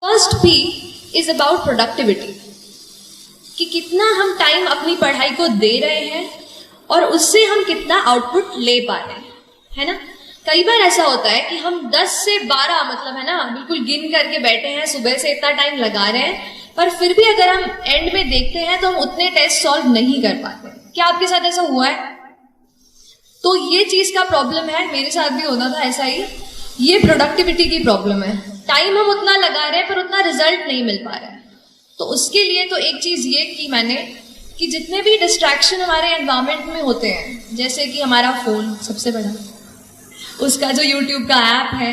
First P is about productivity, कि कितना हम टाइम अपनी पढ़ाई को दे रहे हैं और उससे हम कितना आउटपुट ले पा रहे हैं, है ना। कई बार ऐसा होता है कि हम 10 से 12 मतलब है ना बिल्कुल गिन करके बैठे हैं, सुबह से इतना टाइम लगा रहे हैं, पर फिर भी अगर हम एंड में देखते हैं तो हम उतने टेस्ट सॉल्व नहीं कर पाते। क्या आपके साथ ऐसा हुआ है? तो ये चीज का प्रॉब्लम है, मेरे साथ भी होना था ऐसा ही। ये प्रोडक्टिविटी की प्रॉब्लम है, टाइम हम उतना लगा रहे हैं पर उतना रिजल्ट नहीं मिल पा रहा है। तो उसके लिए तो एक चीज ये की मैंने कि जितने भी डिस्ट्रैक्शन हमारे एनवायरमेंट में होते हैं, जैसे कि हमारा फोन सबसे बड़ा, उसका जो यूट्यूब का ऐप है,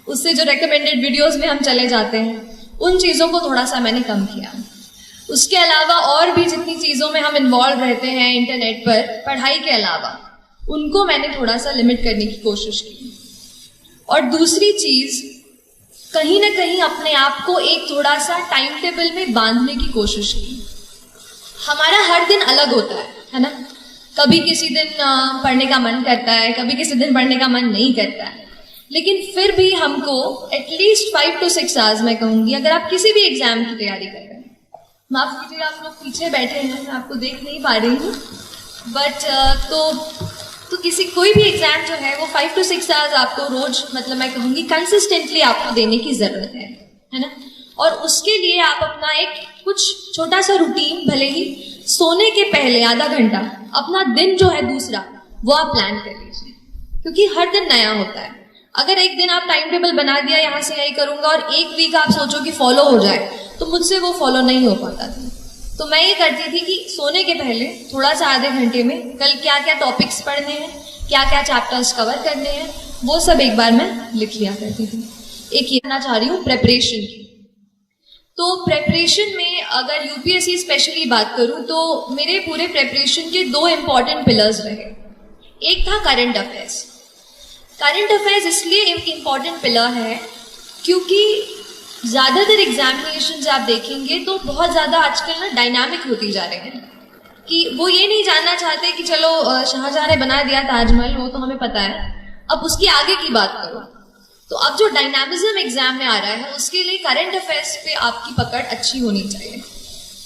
उससे जो रिकमेंडेड वीडियोस में हम चले जाते हैं, उन चीजों को थोड़ा सा मैंने कम किया। उसके अलावा और भी जितनी चीजों में हम इन्वॉल्व रहते हैं इंटरनेट पर पढ़ाई के अलावा, उनको मैंने थोड़ा सा लिमिट करने की कोशिश की। और दूसरी चीज, कहीं ना कहीं अपने आप को एक थोड़ा सा टाइम टेबल में बांधने की कोशिश की। हमारा हर दिन अलग होता है ना। कभी किसी दिन पढ़ने का मन करता है, कभी किसी दिन पढ़ने का मन नहीं करता है, लेकिन फिर भी हमको एटलीस्ट 5 to 6 आवर्स मैं कहूंगी, अगर आप किसी भी एग्जाम की तैयारी कर रहे हैं, माफ कीजिएगा आप लोग पीछे बैठे हैं, मैं आपको देख नहीं पा रही हूँ, बट तो किसी कोई भी एग्जाम जो है वो 5 to 6 आवर्स आपको रोज मतलब मैं कहूंगी कंसिस्टेंटली आपको देने की जरूरत है ना। और उसके लिए आप अपना एक कुछ छोटा सा रूटीन, भले ही सोने के पहले आधा घंटा अपना दिन जो है दूसरा वो आप प्लान कर लीजिए, क्योंकि हर दिन नया होता है। अगर एक दिन आप टाइम टेबल बना दिया यहाँ से यही करूंगा और एक वीक आप सोचो कि फॉलो हो जाए, तो मुझसे वो फॉलो नहीं हो पाता था। तो मैं ये करती थी कि सोने के पहले थोड़ा सा आधे घंटे में कल क्या क्या टॉपिक्स पढ़ने हैं, क्या क्या चैप्टर्स कवर करने हैं, वो सब एक बार मैं लिख लिया करती थी। एक ये कहना चाह रही हूँ प्रेपरेशन की। तो प्रेपरेशन में अगर यूपीएससी स्पेशली बात करूं तो मेरे पूरे प्रेपरेशन के 2 इंपॉर्टेंट पिलर्स रहे। एक था करंट अफेयर्स। करंट अफेयर्स इसलिए एक इंपॉर्टेंट पिलर है क्योंकि ज्यादातर एग्जामिनेशन आप देखेंगे तो बहुत ज्यादा आजकल ना डायनामिक होती जा रहे हैं, कि वो ये नहीं जानना चाहते कि चलो शाहजहां ने बना दिया ताजमहल, वो तो हमें पता है, अब उसकी आगे की बात करो। तो अब जो डायनामिज्म एग्जाम में आ रहा है उसके लिए करंट अफेयर्स पे आपकी पकड़ अच्छी होनी चाहिए।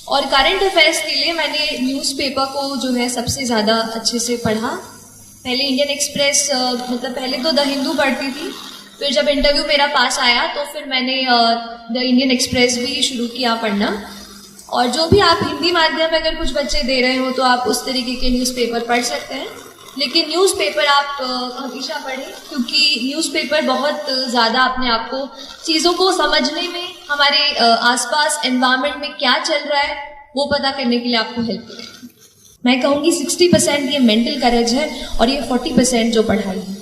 और करंट अफेयर्स के लिए मैंने न्यूज़पेपर को जो है सबसे ज्यादा अच्छे से पढ़ा। पहले इंडियन एक्सप्रेस मतलब पहले तो द हिंदू पढ़ती थी, फिर जब इंटरव्यू मेरा पास आया तो फिर मैंने द इंडियन एक्सप्रेस भी शुरू किया पढ़ना। और जो भी आप हिंदी माध्यम में अगर कुछ बच्चे दे रहे हो तो आप उस तरीके के न्यूज़पेपर पढ़ सकते हैं, लेकिन न्यूज़पेपर आप हमेशा पढ़ें, क्योंकि न्यूज़पेपर बहुत ज़्यादा अपने आप को चीज़ों को समझने में, हमारे आसपास एनवायरनमेंट में क्या चल रहा है वो पता करने के लिए आपको हेल्प करेगा। मैं कहूँगी 60% ये मेंटल करेज है और ये 40% जो पढ़ाई है।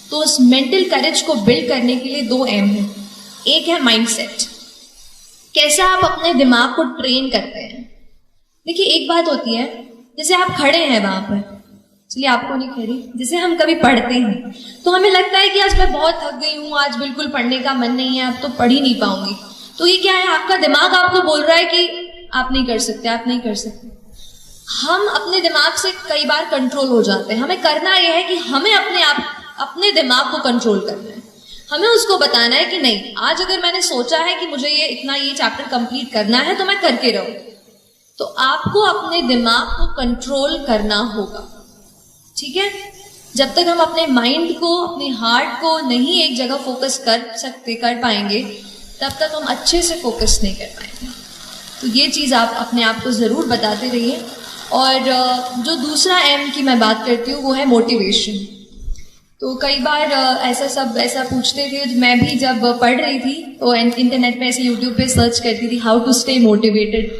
तो उस मेंटल करेज को बिल्ड करने के लिए 2 एम है। एक है माइंडसेट, कैसा आप अपने दिमाग को ट्रेन करते हैं। देखिए एक बात होती है, जैसे आप खड़े हैं वहां पर, चलिए आपको नहीं कह रही, जैसे हम कभी पढ़ते हैं तो हमें लगता है कि आज मैं बहुत थक गई हूँ, आज बिल्कुल पढ़ने का मन नहीं है, अब तो पढ़ ही नहीं पाऊंगी। तो ये क्या है, आपका दिमाग आपको बोल रहा है कि आप नहीं कर सकते, आप नहीं कर सकते। हम अपने दिमाग से कई बार कंट्रोल हो जाते हैं। हमें करना यह है कि हमें अपने दिमाग को कंट्रोल करना है। हमें उसको बताना है कि नहीं, आज अगर मैंने सोचा है कि मुझे ये चैप्टर कंप्लीट करना है तो मैं करके रहूं। तो आपको अपने दिमाग को कंट्रोल करना होगा, ठीक है। जब तक हम अपने माइंड को, अपने हार्ट को नहीं एक जगह फोकस कर पाएंगे, तब तक हम अच्छे से फोकस नहीं कर पाएंगे। तो ये चीज आप अपने आप को जरूर बताते रहिए। और जो दूसरा एम की मैं बात करती हूँ वो है मोटिवेशन। तो कई बार ऐसा पूछते थे, मैं भी जब पढ़ रही थी तो इंटरनेट पे ऐसे यूट्यूब पे सर्च करती थी हाउ टू स्टे मोटिवेटेड।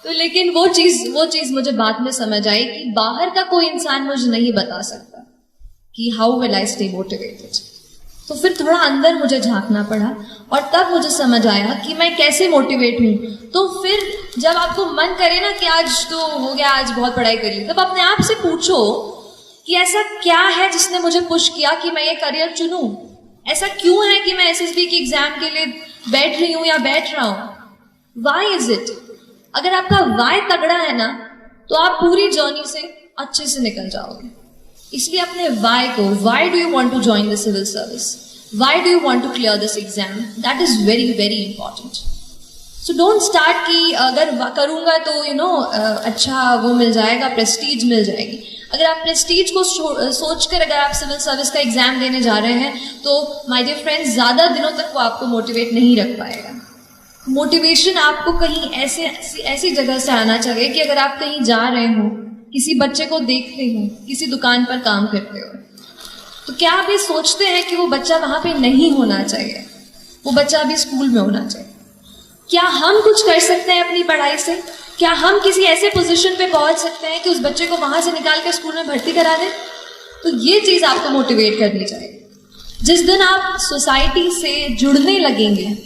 तो लेकिन वो चीज मुझे बाद में समझ आई कि बाहर का कोई इंसान मुझे नहीं बता सकता कि how will I stay motivated. तो फिर थोड़ा अंदर मुझे झांकना पड़ा और तब मुझे समझ आया कि मैं कैसे मोटिवेट हूँ। तो फिर जब आपको मन करे ना कि आज तो हो गया, आज बहुत पढ़ाई कर ली, तब अपने आप से पूछो कि ऐसा क्या है जिसने मुझे पुश किया कि मैं ये करियर चुनूं। ऐसा क्यों है कि मैं एसएसबी के एग्जाम के लिए बैठ रही हूं या बैठ रहा हूं। Why is it? अगर आपका वाई तगड़ा है ना तो आप पूरी जर्नी से अच्छे से निकल जाओगे। इसलिए अपने वाई को, why do you want to join the civil service, Why do you want to clear this exam? That is very, very important. So don't start कि अगर करूँगा तो अच्छा वो मिल जाएगा, प्रेस्टीज मिल जाएगी. अगर आप प्रेस्टीज को सोचकर अगर आप सिविल सर्विस का एग्जाम देने जा रहे हैं तो माय डियर फ्रेंड्स ज़्यादा दिनों तक वो आपको मोटिवेट नहीं रख पाएगा. मोटिवेशन आपको कहीं ऐसी जगह से आना चाहिए कि अगर आप कहीं जा रहे हो, किसी बच्चे को देख रहे हो, किसी दुकान पर काम करते हो, तो क्या आप ये सोचते हैं कि वो बच्चा वहां पे नहीं होना चाहिए, वो बच्चा अभी स्कूल में होना चाहिए? क्या हम कुछ कर सकते हैं अपनी पढ़ाई से? क्या हम किसी ऐसे पोजीशन पे पहुंच सकते हैं कि उस बच्चे को वहां से निकाल कर स्कूल में भर्ती करा दें? तो ये चीज आपको मोटिवेट करनी चाहिए. जिस दिन आप सोसाइटी से जुड़ने लगेंगे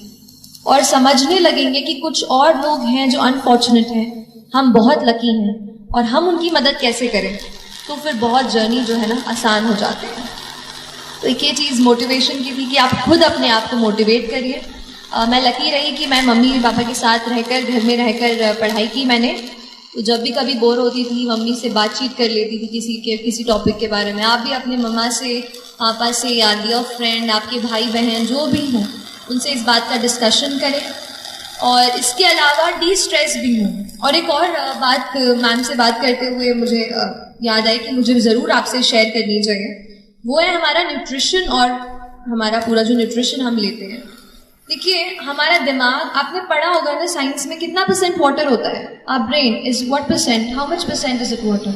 और समझने लगेंगे कि कुछ और लोग हैं जो अनफॉर्चुनेट हैं, हम बहुत लकी हैं और हम उनकी मदद कैसे करें, तो फिर बहुत जर्नी जो है ना आसान हो जाती है. तो एक ये चीज़ मोटिवेशन की थी कि आप खुद अपने आप को मोटिवेट करिए. मैं लकी रही कि मैं मम्मी पापा के साथ रहकर, घर में रहकर पढ़ाई की मैंने. तो जब भी कभी बोर होती थी मम्मी से बातचीत कर लेती थी किसी टॉपिक के बारे में. आप भी अपने मम्मा से, पापा से या डियर फ्रेंड, आपके भाई बहन जो भी हों, उनसे इस बात का डिस्कशन करें. और इसके अलावा डी स्ट्रेस भी हूँ. और एक और बात मैम से बात करते हुए मुझे याद आई कि मुझे ज़रूर आपसे शेयर करनी चाहिए. वो है हमारा न्यूट्रिशन और हमारा पूरा जो न्यूट्रिशन हम लेते हैं. देखिए हमारा दिमाग, आपने पढ़ा होगा ना साइंस में, कितना % वाटर होता है? Our brain is what %? How much % is it water?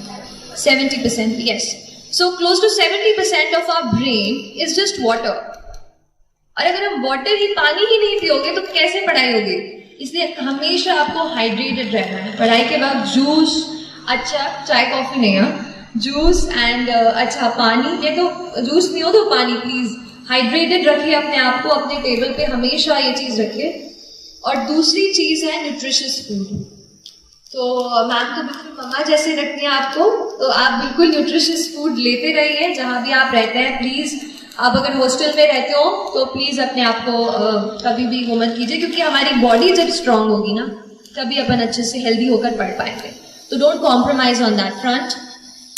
70%. Yes. So close to 70% of our brain is just water. और अगर हम वाटर ही, पानी ही नहीं पियोगे तो कैसे पढ़ाई होगी? इसलिए हमेशा आपको हाइड्रेटेड रहना है. पढ़ाई के बाद जूस, अच्छा चाय कॉफी नहीं, जूस एंड अच्छा पानी. ये तो जूस नहीं हो तो पानी, प्लीज हाइड्रेटेड रखिए अपने आप को. अपने टेबल पे हमेशा ये चीज रखिए. और दूसरी चीज है न्यूट्रिशियस फूड. तो मैम तो बिल्कुल मम्मा जैसे रखती हैं आपको, तो आप बिल्कुल न्यूट्रिशियस फूड लेते रहिए जहाँ भी आप रहते हैं. प्लीज आप अगर हॉस्टल में रहते हो तो प्लीज अपने आप को कभी भी वो मत कीजिए, क्योंकि हमारी बॉडी जब स्ट्रांग होगी ना तभी अपन अच्छे से हेल्दी होकर पढ़ पाएंगे. तो don't compromise on that front.